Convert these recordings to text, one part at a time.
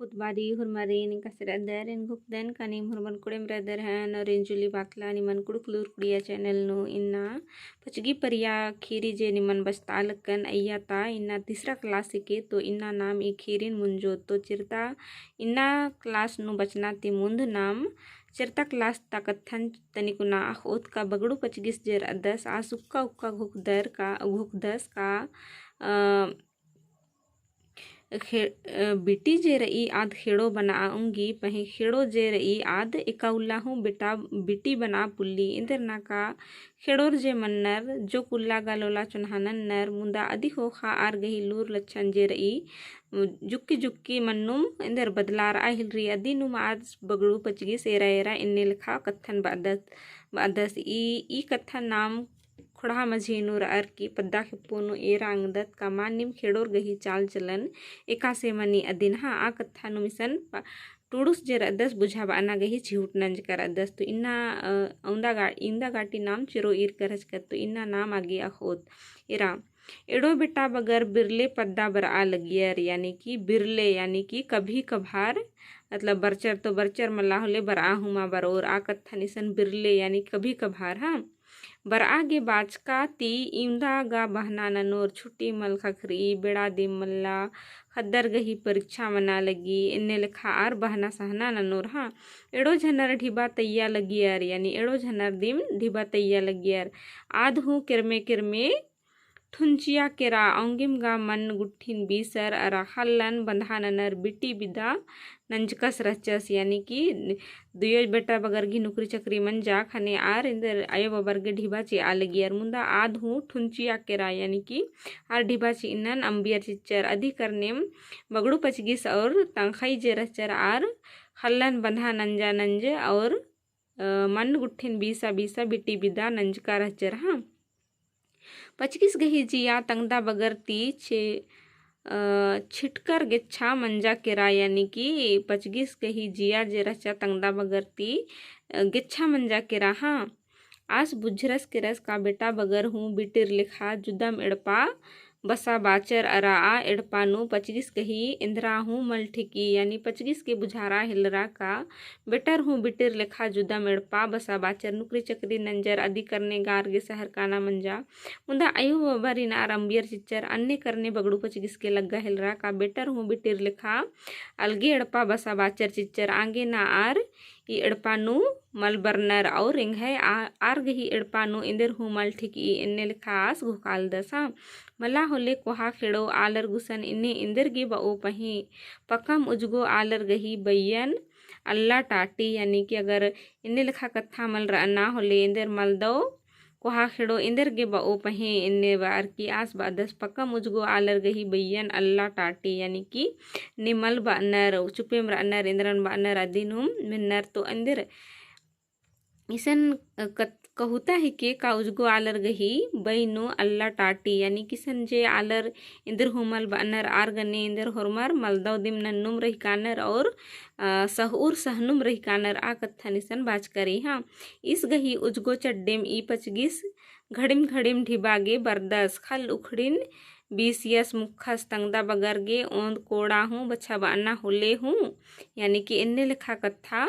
Khutbadi hurmarin kasradar in gukdan kanim hurman kudem radar han और इंजुली बाकला निमन कुड़कुलूर कुड़िया चैनल नु इन्ना पचगी परिया खीरी जे निमन बस्तालकन अय्या ता इन्ना तीसरा क्लास के तो इन्ना नाम ई खीरिन मुंजो तो चिरता इन्ना क्लास नु बचना ती मुंद नाम चिरता क्लास ताकथन तनिकुना ओत का बगड़ू पचगिस जेर अदस आ सुक्का उक्का घुकदस का बिटी जे रई आद खेड़ो बना आऊंगी पही खेड़ो जे रई आद एकाउल्ला हूँ बेटा बिटी बना पुल्ली इंदर नाका खेड़ोर जे मन्नर जो कुल्ला गालोला चुनहानन नर मुंदा अधि हो खा आर गही लूर लच्छन जे रई जुक्की जुक्की मन्नुम इंदर बदलार आ हिलरी अदी नुम आज बगड़ू पचगी सेरा एरा इन्ने लिखा कत्थन बादस ई कत्थन नाम खुड़ा मझी नूर अर की पद्दा खिप्पोनु एरा अंगदत का मानिम खेड़ोर गही चाल चलन एका से मनी अदिन हाँ आ कत्था नुमिसन टूडुस जेर अदस बुझा बाना गही छिहुट नंज कर अदस तो इन्ना इंदा गाटी नाम चिरो ईर करच कर तो इन्ना नाम आगे अखोत एरा एड़ो बेटा बगर बिरले पद्दा बर आ लगियर यानी कि बिरले यानी कि कभी कभार मतलब बरचर तो बरचर मल्लाहले बर आ हुमा बर और आ कत्था निसन बिरले यानी कभी कभार हाँ बर आगे बाचका ती इंदा गा बहना ननोर छुट्टी मल खखरी बेड़ा दिम मल्ला खद्दर गही परीक्षा मना लगी इन्ने लिखा आर बहना सहना ननोर हाँ एड़ो झनर ढिबा तैया लगियर यानी एड़ो झनर दिम ढिबा तैया लगियर आध हूँ किरमे किरमे ठुंचिया केरा औंगिम गा मन गुट्ठिन बीसर अरा हल्लन बंधा ननर बिटी बिदा नंजकस रचस यानी कि दुयो बेटा बगर घी नुकरी चक्री मन जा खने आर इंदर आयो बबर गे ढिबाची आ लगियर मुंदा आध हूँ ठुंचिया केरा यानी कि आर ढिबाची इन्नन अंबियर चिच्चर अधि करनेम बगड़ू पचगिस और तंखाई जे रचर आर हल्लन बंधा नंजा नंज और मन गुट्ठिन बीसा बीसा बिटी बिदा नंजका रचर हाँ पचगिस गही जिया तंगदा बगर ती छिटकर गेच्छा मंजा केरा यानी कि पचगिस गही जिया जे रचा तंगदा बगर ती गेच्छा मंजा केरा हाँ आस बुझरस के रस का बेटा बगर हूँ बिटिर लिखा जुदम एड़पा बसा बाचर अरा आ एड़पानु पचगिस कही इंद्रा हूँ मलठिकी यानी पचगिस के बुझारा हिलरा का बेटर हूँ बिटिर लिखा जुदम एड़पा बसा बाचर नुकरी चक्री नंजर आदि करने गार गे सहर काना मंजा मुंदा आयु बबरी नार अंबियर चिच्चर अन्य करने बगड़ू पचगिस के लग्गा हिलरा का बेटर हूँ बिटिर लिखा अलगे एड़पा बसा बाचर चिच्चर आगे ना आर ई एड़पानु मल बर्नर और इंग है आर गही एड़पानु इंदर हूँ मल ठीक इन्ने लिखास घुकाल दसा मला होले कोहा खेड़ो आलर गुसन इन्ने इंदर गे बओ पही पकम उजगो आलर गही बैयन अल्लाह टाटी यानी कि अगर इन्ने लिखा कत्था मल ना होले इंदर मल दो कोहा खेड़ो इंदर गे बओ पही इन्ने बार की आस बादस पक्का मुझगो आलर गही बैयन अल्लाह टाटी यानी कि निमल बानर चुपेम रानर इंद्रन बानर अदिनुम मिन्नर तो अंदर इसन कहुता है के काउजगो आलर गही बैनु अल्लाह टाटी यानी किसन जे आलर इंदर हुमल बानर आर गने इंदर होरमर मलदव दिम नन्नुम रही कानर और सहूर सहनुम रही कानर आ कत्था निसन बाज करी हाँ इस गही उजगो चड्डेम ई पचगिस घड़िम घड़िम ढिबागे बरदस खल उखड़िन बीसियस मुखस तंगदा बगर गे ओंद कोड़ा हूँ बच्छा बाना होले हूँ यानी कि इन्ने लिखा कत्था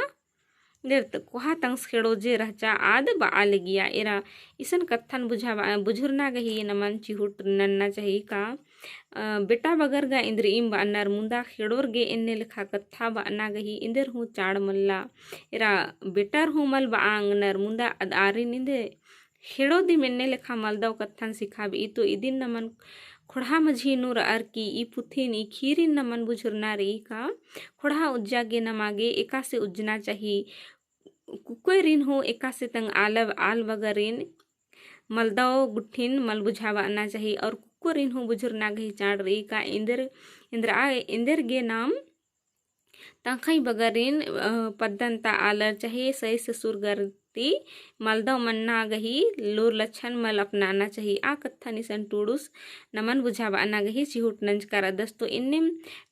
देर कोहा तंग्स खेड़ो जे रहचा आद बा लगिया एरा इसन कत्थन बुझुरना गही नमन चिहुट नन्ना चाहिए का बेटा बगर गा इंद्र इम बानर मुंदा खेड़ोर गे इन्ने लिखा कत्था बाना गही इंदर हूँ चाड़ मल्ला एरा बेटर हूँ मल बांगनर मुंदा आरी निंदे खेड़ो दिम इन्ने लिखा मलदव कत्थन सिखाब ई तो इदिन नमन खुड़ा मझी नूर अर की ई पुथिन ई खीरिन नमन बुझुरना रही का खुड़ा उज्जा गे नमागे एका से उज्जना चाहिए कुकोय रिन हो एका से तंग आल बगरिन मलदव गुट्ठिन मल बुझावा आना चाहिए और कुको रिन हो बुझुरना गही चाड़ रही का इंदर गे नाम तंखई बगरिन पद्दंता आलर चाहिए सही ससुर गरती मलदव मन्ना गही लोर लच्छन मल अपनाना चाहिए आ कत्था निसन टूडुस नमन बुझावा आना गही चिहुट नंज कर अदस तो इन्ने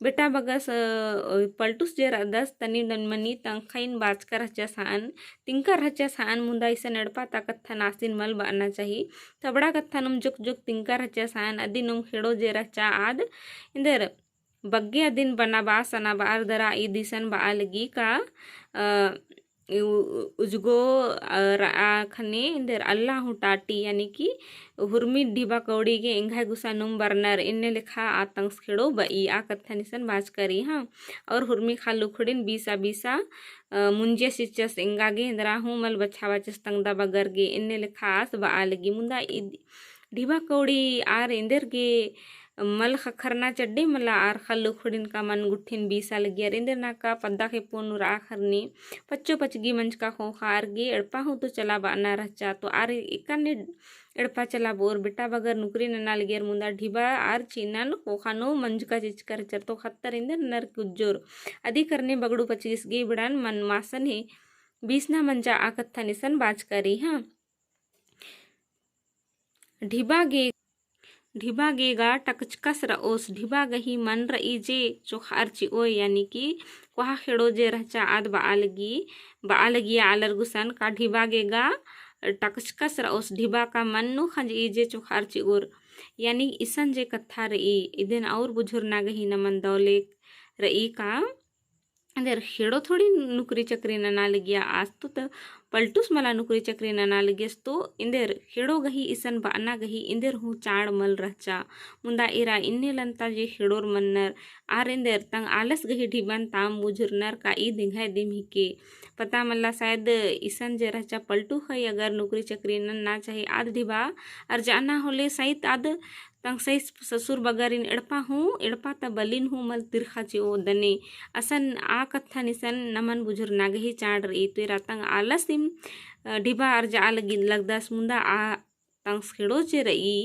बेटा बगस पलटुस जेर अदस तनी ननमनी तंखईन बाज कर हचा सान तिंकर हचा सान मुंदा इसन एड़पा ता कत्था नासिन मल बाना चाहिए तबड़ा कत्था नुम जुक जुक तिंकर हचा सान अदी नुम खेड़ो जे रचा आद इंदर बग्गे दिन बना सना बार दरा ई दिसन बालगी का उजगो खने इंदर अल्लाह हूँ टाटी यानी कि हुरमी ढिबा कौड़ी के इंघा गुसा नुम बरनर इन्ने लिखा आतंक खेड़ो बई आ कथा निसन बाज करी हाँ। और हुरमी खा लुखड़िन बीसा बीसा मुंजे सिचस इंगागे इंदरा हूँ मल बछावा चस तंगदा बगर गे इन्ने लिखा आस बालगी मुंदा ढिबा कौड़ी आर इंदर गे मल खखरना चड्डी मला आर खल्लु खुड़िन का मन गुठिन बीसा लगी इंदर ना का पद्दा के पोनु रा खरनी पच्चो पचगी मंच का खो खार गे एड़पा हूँ तो चला बाना रचा तो आर इकाने एड़पा चला बोर बेटा बगर नुकरी नना लगियर मुंदा ढिबा आर चीनन कोखानो मंज का चिच कर चर तो खत्तर इंदर नर कुज्जोर अधी करने बगड़ू पचीस गे बिड़ान मन मासन है बीसना मंजा आकत्था निसन बाज करी हाँ। ढिबा गेगा टकचकस रओस ढिबा गही मन रई जे चोखार चिओ यानी कि कोहा खेड़ो जे रहचा आद बालगी आलर गुसन का ढिबा गेगा टकचकस रओस ढिबा का मन नु खंज ई जे चोखार चिओर यानी इसन जे कथा रई इदन और बुझुर ना गही नमन दौले रई का अंदर खेड़ो थोड़ी नुकरी चक्री नना लगिया आज तो पलटूस मला नुकरी चक्री नना लगियस तो इंदर खेड़ो गही इसन बाना गही इंदर हूँ चाड़ मल रचा मुंदा इरा इन्ने लंता जे खेड़ोर मन्नर आर इंदर तंग आलस गही ढिबन ताम बुझुरनर का ई दिंघाय दिम हिके पता मल्ला शायद इसन जे रचा पलटू है अगर नुकरी चक्री ना चाहे आद ढिबा और जाना होले सहित आद तंग सही ससुर बगरिन एड़पा हूँ एड़पा त बलिन हूँ मल तिरखा चिओ दने असन आ कथा निसन नमन बुझुर नागही चाड़ रही तेरा तंग आलस इम ढिबा अर्जा लगी लगदस मुंदा आ तंग खेड़ो चे रही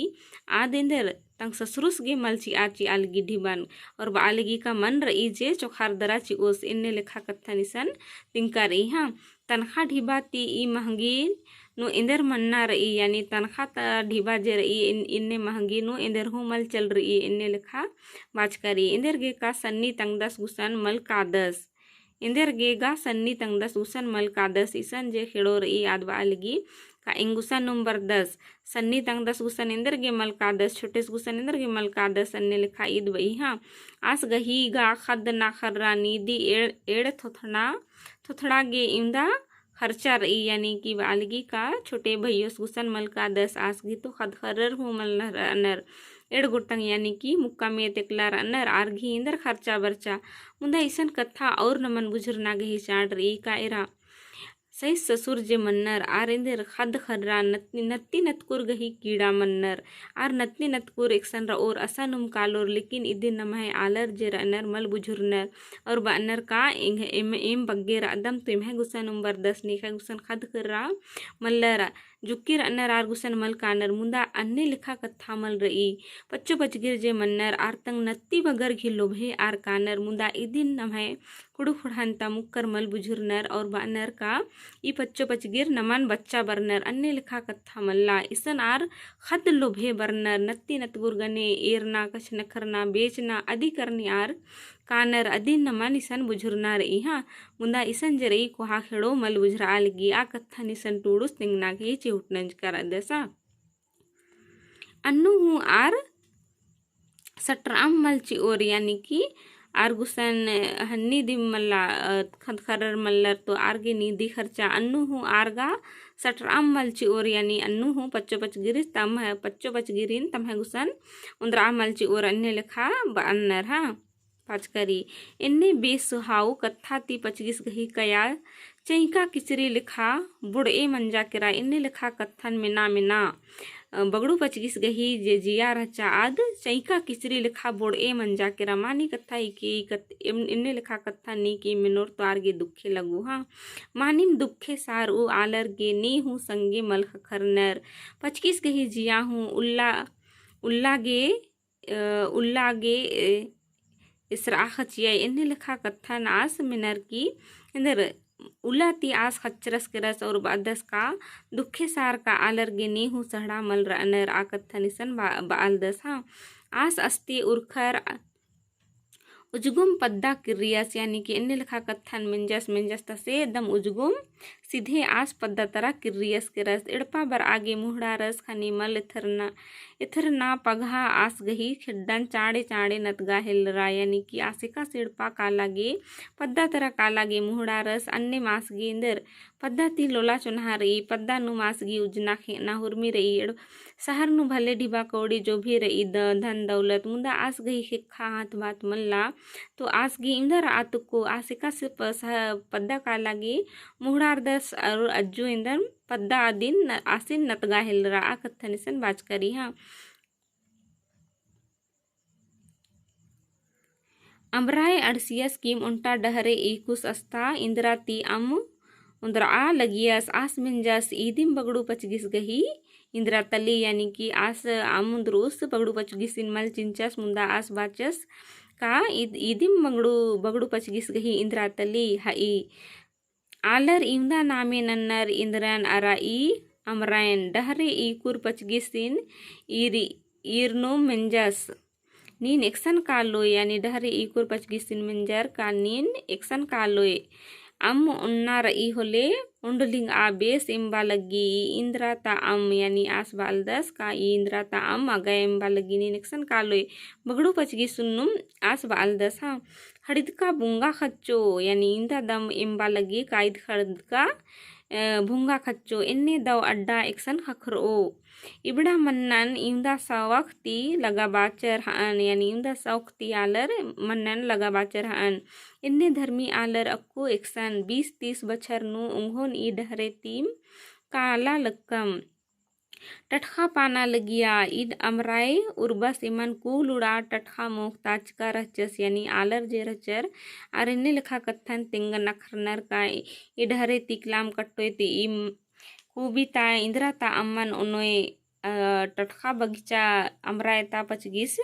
आ देंदर तंग ससुरुस गे मलची आची आलगी ढिबान और बालगी का मन रही जे चोखार दरा ची ओस इन्ने लिखा कथा निसन तिंका रही हाँ। तनखा ढिबा ती ई महंगी नु इंदर मन्ना रही यानी तनखा ढिबा जे रही इन्ने महंगी नु इंदर हूँ मल चल रही इन्ने लिखा बाज करी इंदर गे का सन्नी तंगदस गुसन मल कादस इंदर गे गा सन्नी तंगदस गुसन मल कादस इसन जे खेड़ो रही आदबा अलगी का इंगुसन नंबर 10 सन्नी तंगदस गुसन इंदर गे मल कादस छोटेस गुसन इंदर गे मल कादस अन्ने लिखा ईद बई हाँ। आस गही गा खद ना खर्रा नीदी एड़ थोथड़ा गे इंदा खर्चा रही यानी कि बालगी का छोटे भैयोस गुसन मल का 10 आसगी तो खद खर्र हूँ मल अनर एड़ गुटंग यानी कि मुक्का में तेकलार अनर आरघी इंदर खर्चा बर्चा मुंदा इसन कथा और नमन बुझुर ना गही चाड़ रही का एरा सही ससुर जे मन्नर आर इंदर खद खर्रा नत्ती नतकुर गही कीड़ा मन्नर आर नत्ती नतकुर एकसन और असानुम कालोर लेकिन इदिन नमह आलर जे रनर मल बुझुरनर और बानर का एम बग्गे रादम तो इमह गुसन number 10 नेखा गुसन खद Kharra Malhar जुक्किर owner are गुसन मल कानर मुंदा अन्ने लिखा कथा मल रही पच्चो पचगिर जे मन्नर आर तंग नत्ती बगर घी लोभे आर कानर मुंदा इदिन नमह कुड़ु खुड़हंता मुक्कर मल बुझुरनर और बानर का ई पच्चो पचगिर नमन बच्चा बरनर अन्ने लिखा कथा मल्ला इसन आर खद लोभे बरनर नत्ती नतगुर गने एरना कछ नखरना बेचना अदी करनी आर कानर अदिन नमन इसन बुझुरना रही हाँ मुंदा इसन जरई कोहा खेड़ो मल बुझरा अलगी आ कथा निसन टूडुस तिंगना के चिहुटनंज कर दसा अन्नु हूँ आर सटराम मलची और यानी कि आर गुसन हन्नी दिम मल्ला खद खरर मल्लर तो आरगे नीदी खर्चा अन्नु हूँ आरगा सटराम मलची और यानी अन्नु हूँ पच्चो पचगिरिस तम है पच्चो पचगिरिन तम है गुसन उन्द्रा मलची और अन्य लिखा अन्नर हाँ पाचकरी इन्ने बेसुहाऊ कथा ती पचगिस गही कया चैका किचरी लिखा बुड़े मंजा किरा इन्ने लिखा कथन मिना बगड़ू पचगिस गही जे जिया रचा आद चैका किचरी लिखा बुड़े मंजा किरा मानी कथा इन्ने लिखा कथा नी की मिनोर तो आर गे दुखे लगू हाँ मानिम दुखे सार उ आलर गे नी हूँ संगे मल खरनर पचगिस गही जिया हूँ उल्ला गे इसरा खचिया इन्हें लिखा कथा नास मिनर की इंदर उलाती आस खच्चरस के रस और बादस का दुखे सार का आलर गे नी हूँ सहड़ा मल रनर आ कथा निसन बाल दस हाँ आस अस्ति उर्खर उजगुम पद्दा किरियस यानी कि इन्हें लिखा कथन मिंजस तसे दम उजगुम सीधे आस पद्दा तरा किर्रियस के रस इड़पा बर आगे मुहड़ा रस खनी मल इथरना पघा आस गही खिड्डन चाड़े चाड़े नतगा हेलरा यानी कि आसिका सिड़पा कालागे पद्दा तरा कालागे मुहड़ा रस अन्य मासगी इंदर पद्दा ती लोला चुनहार रही पद्दा नु मासगी उजना खेना हुर्मी रही शहर नु भले ढिबा कौड़ी जो भी रही धन दौलत मुंदा आस गही खिखा हाथ बात मल्ला तो आस गी इंदर आतुको आसिका से पद्दा कालागे मुहड़ार दस और अज्जु इंदर पद्दा आदिन आसिन नतगा हेलरा आ कथनिसन बाज करी हाँ अमराय अड़सियस कीम उंटा डहरे ईकुस अस्ता इंद्राती अम उंदरा लगियस आस मिंजस ईदिम बगड़ू पचगिस गही इंद्रा तली यानी कि आस आमुद्रुस बगड़ू पचगिस इनमल चिंचस मुंदा आस बाचस का ईदिम बगड़ू पचगिस गही इंद्रा तली हाई आलर इंदा नामे नन्नर इंद्रन अराई अमरायन डहरे ईकुर पचगिसिन ईरनो मिंजस नीन एक्सन कालोय यानी डहरे ईकुर पचगिसिन मिंजर का नीन एक्सन कालोय अम उन्ना रई होले उंडलिंग आ बेस इम्बा लगी इंद्रा ता अम यानी आस बालदस का इंद्रा ता अम अगय इम्बा लगी नीन एक्सन कालोय बगड़ू पचगी सुन्नुम आस बालदस हाँ हड़िदका बुंगा खच्चो यानी इंदा दम इम्बा लगी कायद खड़दका भुंगा खच्चो इन्ने दव अड्डा एक्सन खखरो इबड़ा मन्नन इंदा सवक्ति लगा बाचर हान यानी इंदा सवक्ति आलर मन्नन लगा बाचर हान इन्ने धर्मी आलर अक्को एक्सन 20-30 बछर नु उंघोन ई डहरे तीम काला लक्कम टटखा पाना लगिया ईद अमराय उर्बस इमन कूल उड़ा टटखा मोहताज का रचस यानी आलर जे रचर आरन्य लिखा कथन तिंग नखरनर का इडहरे तिकलाम कट्टोय ती इम कुबिता इंद्रा ता अम्मन उनोय टटखा बगीचा अमरायता पचगिस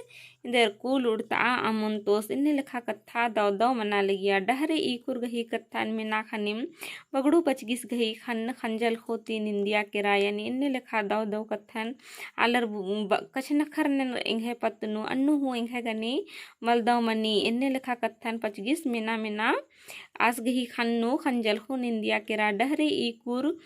इंदर कूल उड़ता अमुन तोस इन्ने लिखा कत्था दौ दौ मना लगिया डहरे ईकुर गही कत्थान में ना खनिम बगड़ू पचगिस गही खन खंजल खोती निंदिया केरा यानी इन्ने लिखा दौ दौ कत्थन आलर कछ नखर इंघे पत्तनु अन्नु हु इंघे गनी मलदौ मनी इन्ने लिखा कत्थन पचगिस मिना मिना आस गही खन्नु खंजल हो निंदिया केरा डहरे ईकुर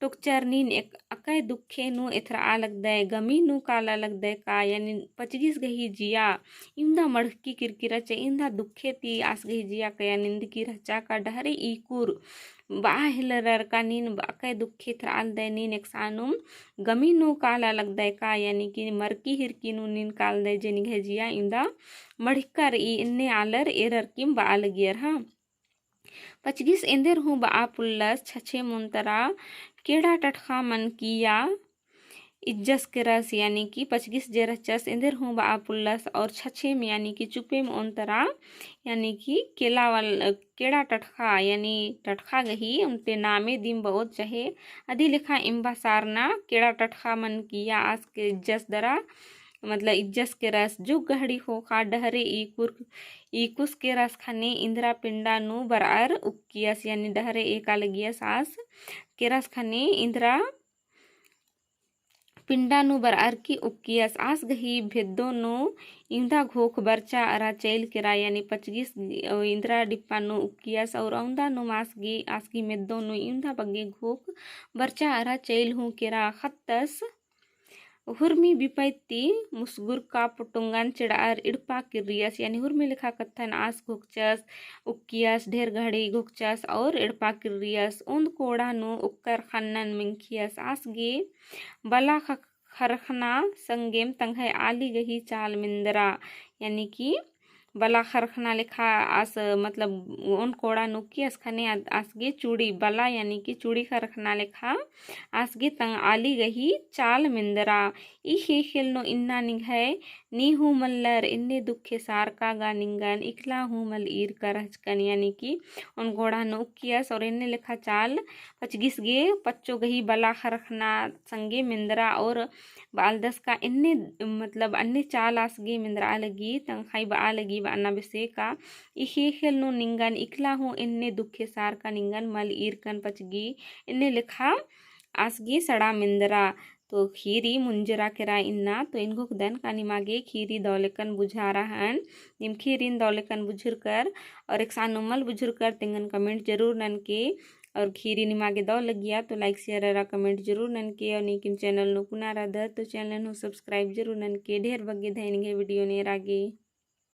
टुकचर नीन एक अकय दुखे नु इथरा आ लगदे गमी नु काला लगदे का यानी पचगिस गही जिया इंदा मड़की किरकिरा चे इंदा दुखे ती आस गही जिया कया निंद की रचा का डहरे ईकुर बाहिलर का नीन अकय दुखे इथरा आल दे नीन एक सानुम गमी नु काला लगदे का यानी कि मरकी हिरकी नु नीन काल दे जे निघे जिया इंदा मड़कर ई इन्ने आलर एरर किम बा अलगियर हाँ पचगिस इंदर हूँ बा पुल्लस छछे मुंतरा केड़ा टटखा मन किया इज्जस के रस यानी कि पचगिस जे रचस इंदर हूँ बा पुल्लस और छछे में यानी कि चुपे में अंतरा यानी कि केला वाल केड़ा टटखा यानी टटखा गही उनते नामे दिम बहुत चाहे अधि लिखा इम्बा सारना केड़ा टटखा मन किया आज के इज्जस दरा मतलब इज्जस के रस जो गहड़ी हो खा डहरे ईकुस के रस खाने इंदिरा पिंडा नु बरार उक्कियस यानी डहरे एका लगियस आस के रस खाने इंदिरा पिंडा नु बरार की उक्कियस आस गही भेदो नु इंदा घोख बरचा अरा चैल केरा यानी पचगिस इंदिरा डिप्पा नु उक्कियस और औंदा नु मासगी आसगी मेदो नु इंदा बगे घोख बरचा अरा चैल हूँ केरा खत्तस हुर्मी विपैती मुसगुर का पुटुंगन चिड़ार इड़पा किरियस यानी हुर्मी लिखा कथन आस घुकचस उक्कियस ढेर घड़ी घुकचस और इड़पा किरियस उंद कोड़ा नु उक्कर खन्नन मिंखियस आसगे बला खरखना संगेम तंघय आली गही चाल मिंदरा यानी कि बला खरखना लिखा आस मतलब उन कोड़ा नुकियस खने आसगे चूड़ी बला यानी कि चूड़ी खरखना लिखा आसगे तंग आली गही चाल मिंदरा ई खेल नो इन्ना निघय नी हूँ मल्लर इन्ने दुखे सार का गा निंगन इखला हूँ मल ईर का रहचकन यानी कि उन घोड़ा नो उक्कियस और इन्ने लिखा चाल पचगिस गे पच्चो गही बला खरखना संगे मिंदरा और बालदस का इन्ने मतलब अन्य चाल आसगे मिंदरा लगी तंग खाई बा लगी अन्ना बेसे का इखे खेल नो निंगन इखला हूँ इन्ने दुखे सार का निंगन मल ईरकन पचगी इन्ने लिखा आसगी सड़ा मिंदरा तो खीरी मुंजरा केरा इन्ना तो इनको दन कानी मागे खीरी दौलेकन बुझा रहन निम खीरीन दौलेकन बुझुर कर और एक सानुमल बुझुर कर तिंगन कमेंट जरूर नन के और खीरी निमागे दो लगिया तो लाइक शेयर कमेंट जरूर ननके और नीकिन चैनल नु पुनाराध तो चैनल नु सब्सक्राइब जरूर ननके ढेर बग्गे धैनिगे वीडियो ने रागे।